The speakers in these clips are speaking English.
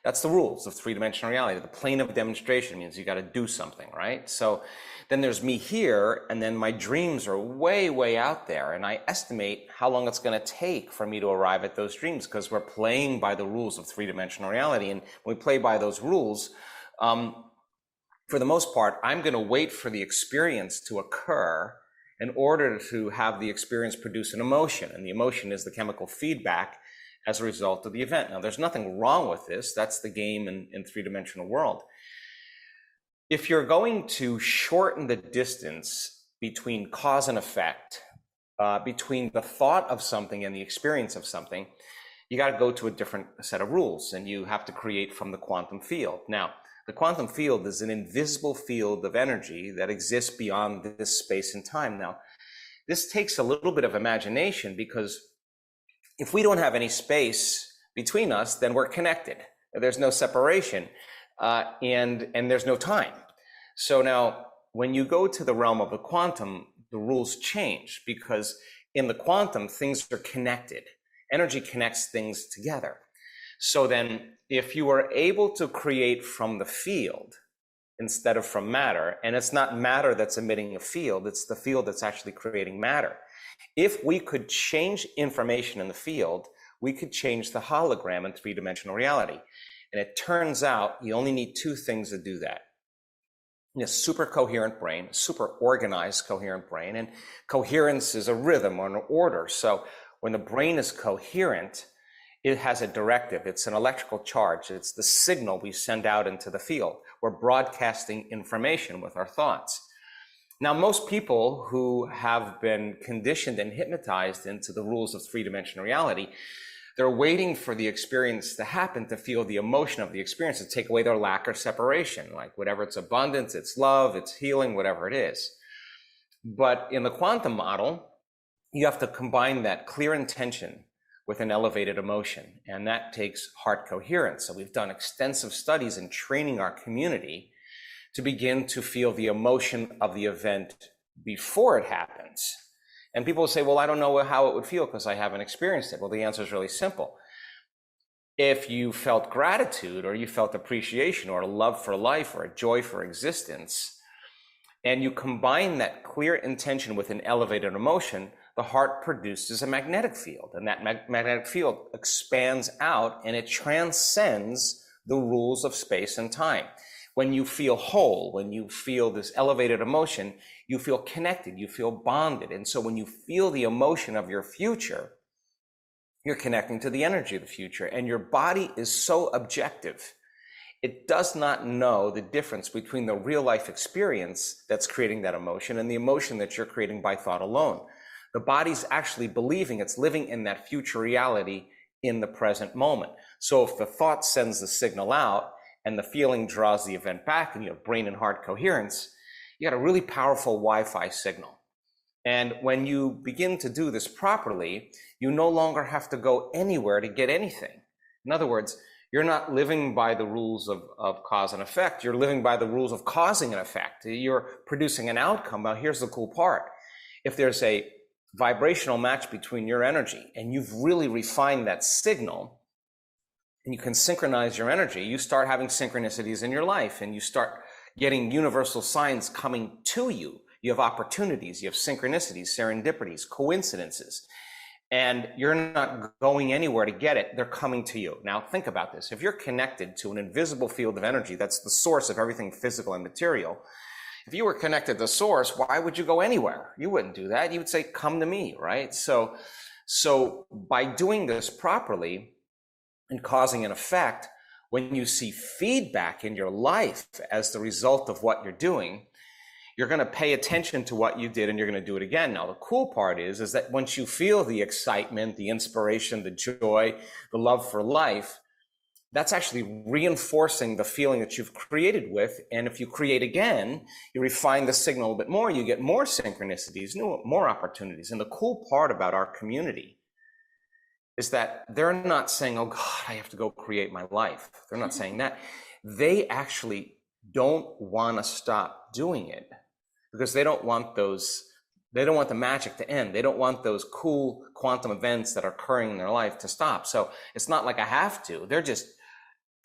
That's the rules of three-dimensional reality. The plane of demonstration means you got to do something, right? So then there's me here, and then my dreams are way, way out there, and I estimate how long it's going to take for me to arrive at those dreams, because we're playing by the rules of three-dimensional reality. And when we play by those rules, for the most part, I'm going to wait for the experience to occur in order to have the experience produce an emotion. And the emotion is the chemical feedback as a result of the event. Now, there's nothing wrong with this. That's the game in three-dimensional world. If you're going to shorten the distance between cause and effect, between the thought of something and the experience of something, you got to go to a different set of rules, and you have to create from the quantum field. Now, the quantum field is an invisible field of energy that exists beyond this space and time. Now, this takes a little bit of imagination, because if we don't have any space between us, then we're connected. There's no separation, and there's no time. So now, when you go to the realm of the quantum, the rules change, because in the quantum, things are connected. Energy connects things together. So then, if you are able to create from the field instead of from matter, and it's not matter that's emitting a field, it's the field that's actually creating matter. If we could change information in the field, we could change the hologram in three-dimensional reality. And it turns out you only need two things to do that. A super coherent brain, super organized coherent brain, and coherence is a rhythm or an order. So when the brain is coherent, it has a directive. It's an electrical charge. It's the signal we send out into the field. We're broadcasting information with our thoughts. Now, most people who have been conditioned and hypnotized into the rules of three-dimensional reality, they're waiting for the experience to happen to feel the emotion of the experience, to take away their lack or separation, like whatever it's abundance, it's love, it's healing, whatever it is. But in the quantum model, you have to combine that clear intention with an elevated emotion, and that takes heart coherence. So we've done extensive studies in training our community to begin to feel the emotion of the event before it happens. And people will say, well, I don't know how it would feel because I haven't experienced it. Well, the answer is really simple. If you felt gratitude, or you felt appreciation, or a love for life, or a joy for existence, and you combine that clear intention with an elevated emotion, the heart produces a magnetic field, and that magnetic field expands out, and it transcends the rules of space and time. When you feel whole, when you feel this elevated emotion, you feel connected, you feel bonded. And so when you feel the emotion of your future, you're connecting to the energy of the future. And your body is so objective. It does not know the difference between the real life experience that's creating that emotion and the emotion that you're creating by thought alone. The body's actually believing it's living in that future reality in the present moment. So if the thought sends the signal out, and the feeling draws the event back, and you have brain and heart coherence, you got a really powerful Wi-Fi signal. And when you begin to do this properly, you no longer have to go anywhere to get anything. In other words, you're not living by the rules of cause and effect. You're living by the rules of causing an effect. You're producing an outcome. Now, here's the cool part. If there's a vibrational match between your energy, and you've really refined that signal, and you can synchronize your energy, you start having synchronicities in your life, and you start getting universal signs coming to you. You have opportunities, you have synchronicities, serendipities, coincidences, and you're not going anywhere to get it. They're coming to you. Now, think about this. If you're connected to an invisible field of energy, that's the source of everything physical and material. If you were connected to the source, why would you go anywhere? You wouldn't do that. You would say, come to me, right? So by doing this properly, and causing an effect, when you see feedback in your life as the result of what you're doing, you're going to pay attention to what you did, and you're going to do it again. Now, the cool part is that once you feel the excitement, the inspiration, the joy, the love for life, that's actually reinforcing the feeling that you've created with. And if you create again, you refine the signal a bit more, you get more synchronicities, more opportunities. And the cool part about our community is that they're not saying, oh God, I have to go create my life. They're not saying that. They actually don't want to stop doing it, because they don't want the magic to end. They don't want those cool quantum events that are occurring in their life to stop. So it's not like I have to. They're just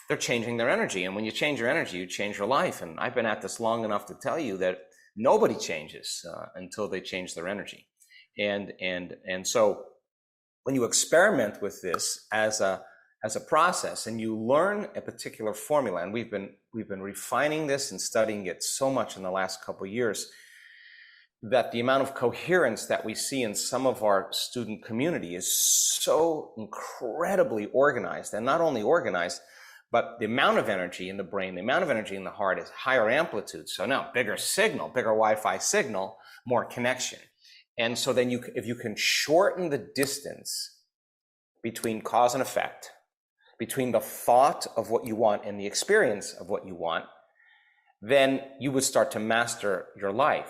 they're changing their energy. And when you change your energy, you change your life. And I've been at this long enough to tell you that nobody changes until they change their energy. And so when you experiment with this as a process and you learn a particular formula, and we've been refining this and studying it so much in the last couple of years, that the amount of coherence that we see in some of our student community is so incredibly organized, and not only organized, but the amount of energy in the brain, the amount of energy in the heart is higher amplitude. So now bigger signal, bigger Wi-Fi signal, more connection. And so then if you can shorten the distance between cause and effect, between the thought of what you want and the experience of what you want, then you would start to master your life.